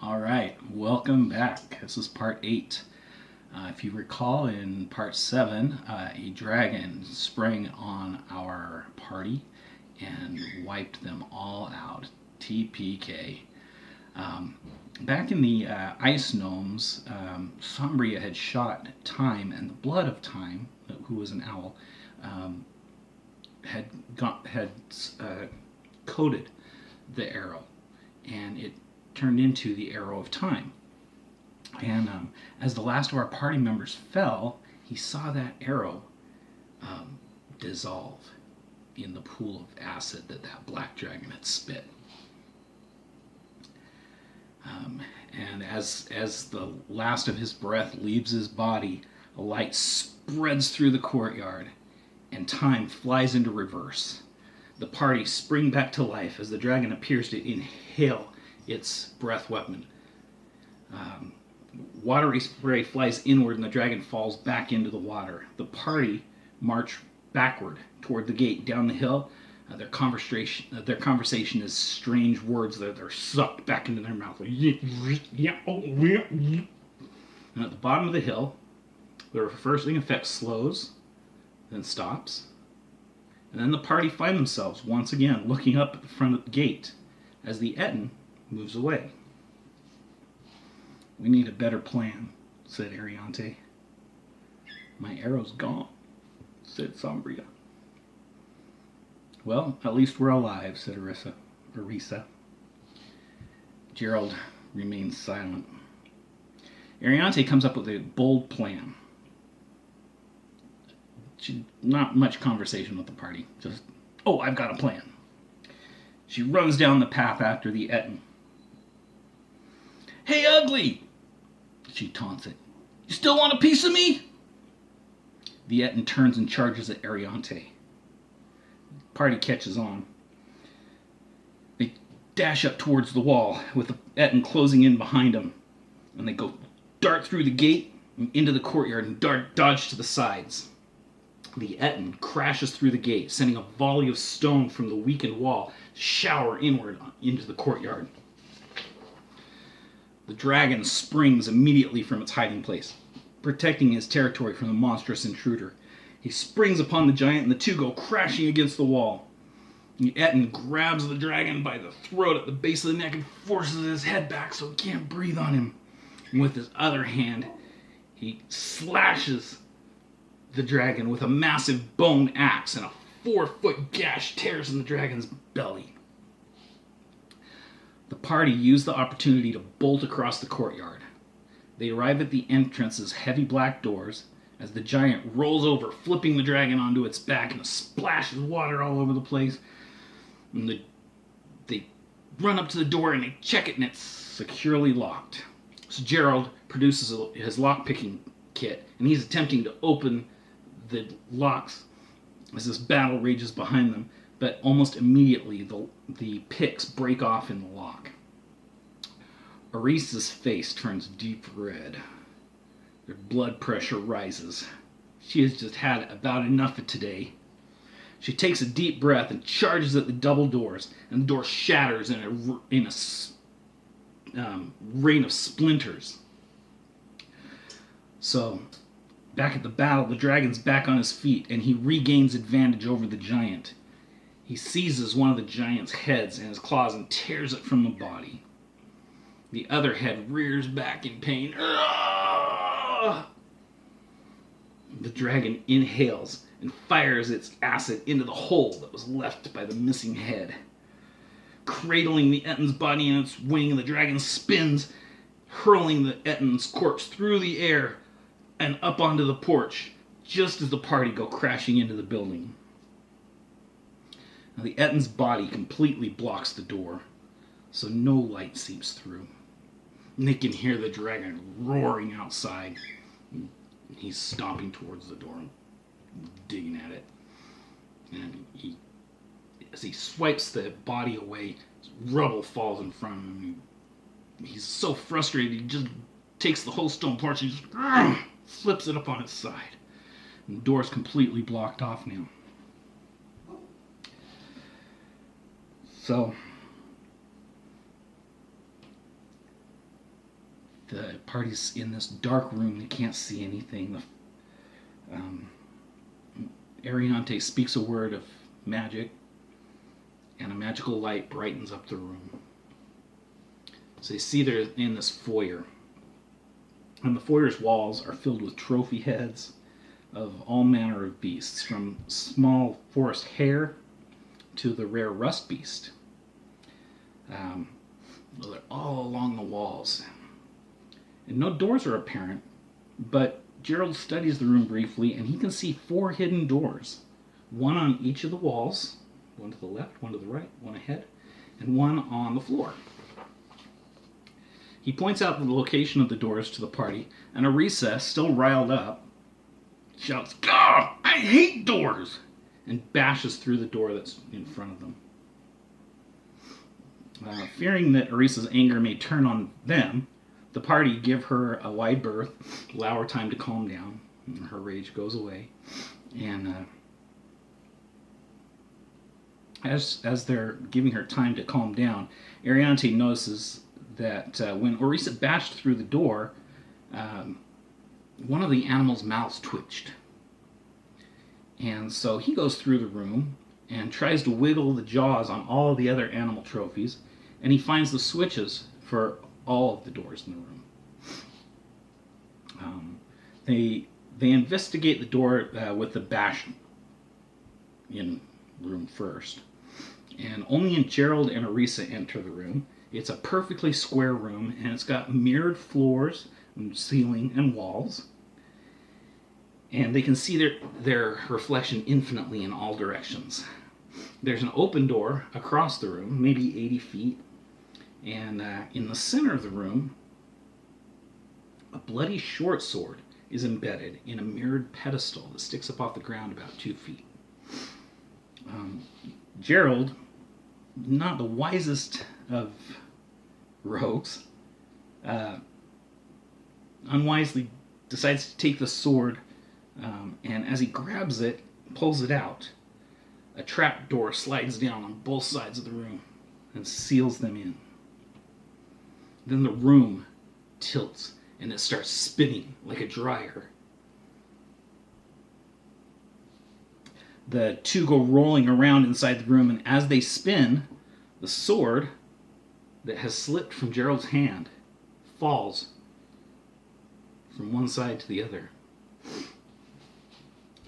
All right, welcome back. This is part 8. If you recall, in part 7, a dragon sprang on our party and wiped them all out. TPK. Back in the ice gnomes, Sombria had shot Time, and the blood of Time, who was an owl, had coated the arrow, and it turned into the arrow of Time. And as the last of our party members fell, he saw that arrow dissolve in the pool of acid that black dragon had spit. And as the last of his breath leaves his body, a light spreads through the courtyard, and Time flies into reverse. The party spring back to life as the dragon appears to inhale its breath weapon. Watery spray flies inward and the dragon falls back into the water. The party march backward toward the gate down the hill. Their conversation is strange words that are sucked back into their mouth. And at the bottom of the hill, the reversing effect slows, then stops, and then the party find themselves once again looking up at the front of the gate as the Etten moves away. "We need a better plan," said Ariante. "My arrow's gone," said Sombria. "Well, at least we're alive," said Arisa. Gerald remains silent. Ariante comes up with a bold plan. Not much conversation with the party. Just, I've got a plan. She runs down the path after the Etten. "Hey, ugly!" she taunts it. "You still want a piece of me?" The Etten turns and charges at Ariante. The party catches on. They dash up towards the wall, with the Etten closing in behind them. And they dart through the gate and into the courtyard and dodge to the sides. The Etten crashes through the gate, sending a volley of stone from the weakened wall to shower inward into the courtyard. The dragon springs immediately from its hiding place, protecting his territory from the monstrous intruder. He springs upon the giant, and the two go crashing against the wall. The Etten grabs the dragon by the throat at the base of the neck and forces his head back so he can't breathe on him. And with his other hand, he slashes the dragon with a massive bone axe, and a 4-foot gash tears in the dragon's belly. The party use the opportunity to bolt across the courtyard. They arrive at the entrance's heavy black doors as the giant rolls over, flipping the dragon onto its back, and splashes water all over the place. And they run up to the door and they check it, and it's securely locked. So Gerald produces his lockpicking kit, and he's attempting to open the locks as this battle rages behind them, but almost immediately the picks break off in the lock. Arisa's face turns deep red. Her blood pressure rises. She has just had about enough of today. She takes a deep breath and charges at the double doors, and the door shatters in a rain of splinters. So, back at the battle, the dragon's back on his feet, and he regains advantage over the giant. He seizes one of the giant's heads in his claws and tears it from the body. The other head rears back in pain. The dragon inhales and fires its acid into the hole that was left by the missing head. Cradling the Etten's body in its wing, the dragon spins, hurling the Etten's corpse through the air and up onto the porch, just as the party go crashing into the building. Now, the Etten's body completely blocks the door, so no light seeps through. And they can hear the dragon roaring outside. He's stomping towards the door, digging at it. And as he swipes the body away, rubble falls in front of him. He's so frustrated, he just takes the whole stone porch and just flips it up on its side. And the door's completely blocked off now. So The party's in this dark room. They can't see anything. Ariante speaks a word of magic, and a magical light brightens up the room. So they see they're in this foyer. And the foyer's walls are filled with trophy heads of all manner of beasts, from small forest hare to the rare rust beast. They're all along the walls. And no doors are apparent, but Gerald studies the room briefly, and he can see 4 hidden doors. One on each of the walls, one to the left, one to the right, one ahead, and one on the floor. He points out the location of the doors to the party, and Arisa, still riled up, shouts, "Gah! I hate doors!" and bashes through the door that's in front of them. Fearing that Arisa's anger may turn on them, the party give her a wide berth, allow her time to calm down, and her rage goes away. And as they're giving her time to calm down, Ariante notices that when Orisa bashed through the door, one of the animals' mouths twitched. And so he goes through the room and tries to wiggle the jaws on all of the other animal trophies, and he finds the switches for all of the doors in the room. They investigate the door with the bash in room first, and only Gerald and Arisa enter the room. It's a perfectly square room, and it's got mirrored floors and ceiling and walls, and they can see their reflection infinitely in all directions. There's an open door across the room, maybe 80 feet, and in the center of the room, a bloody short sword is embedded in a mirrored pedestal that sticks up off the ground about 2 feet. Gerald, not the wisest of rogues, unwisely decides to take the sword, and as he grabs it, pulls it out, a trap door slides down on both sides of the room and seals them in. Then the room tilts and it starts spinning like a dryer. The two go rolling around inside the room, and as they spin, the sword that has slipped from Gerald's hand falls from one side to the other.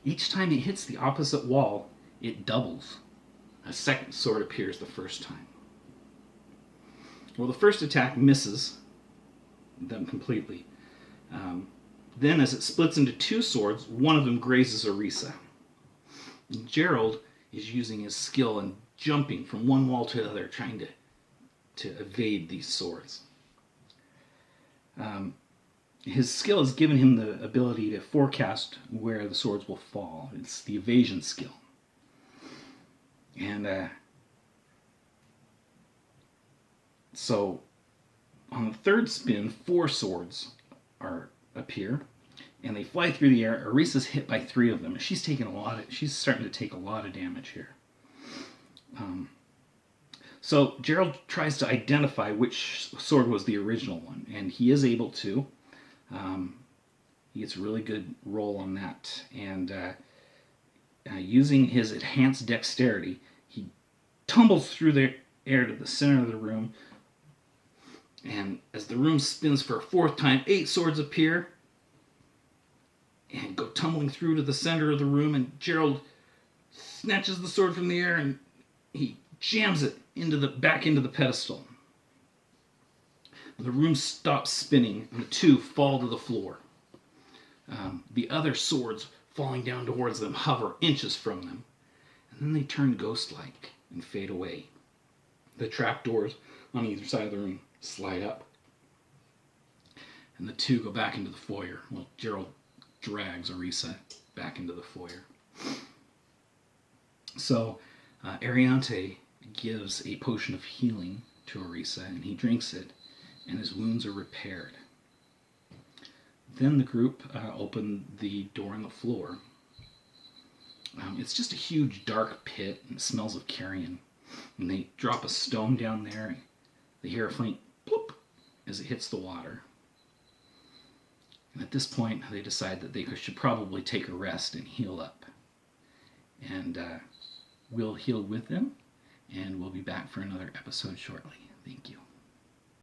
Each time it hits the opposite wall, it doubles. A second sword appears the first time. Well, the first attack misses them completely. Then, as it splits into 2 swords, one of them grazes Arisa. Gerald is using his skill and jumping from one wall to the other, trying to evade these swords. His skill has given him the ability to forecast where the swords will fall. It's the evasion skill. And so on the third spin, 4 swords appear, and they fly through the air. Arisa's hit by 3 of them, and she's starting to take a lot of damage here. So Gerald tries to identify which sword was the original one, and he is able to. He gets a really good roll on that, and using his enhanced dexterity, he tumbles through the air to the center of the room, and as the room spins for a 4th time, 8 swords appear and go tumbling through to the center of the room, and Gerald snatches the sword from the air and he jams it back into the pedestal. The room stops spinning, and the 2 fall to the floor. The other swords falling down towards them hover inches from them, and then they turn ghost-like and fade away. The trapdoors on either side of the room slide up, and the 2 go back into the foyer. Well, Gerald drags Arisa back into the foyer. So Ariante gives a potion of healing to Arisa, and he drinks it, and his wounds are repaired. Then the group open the door on the floor. It's just a huge dark pit, and it smells of carrion. And they drop a stone down there, and they hear a faint plop as it hits the water. at this point, they decide that they should probably take a rest and heal up. And we'll heal with them, and we'll be back for another episode shortly. Thank you.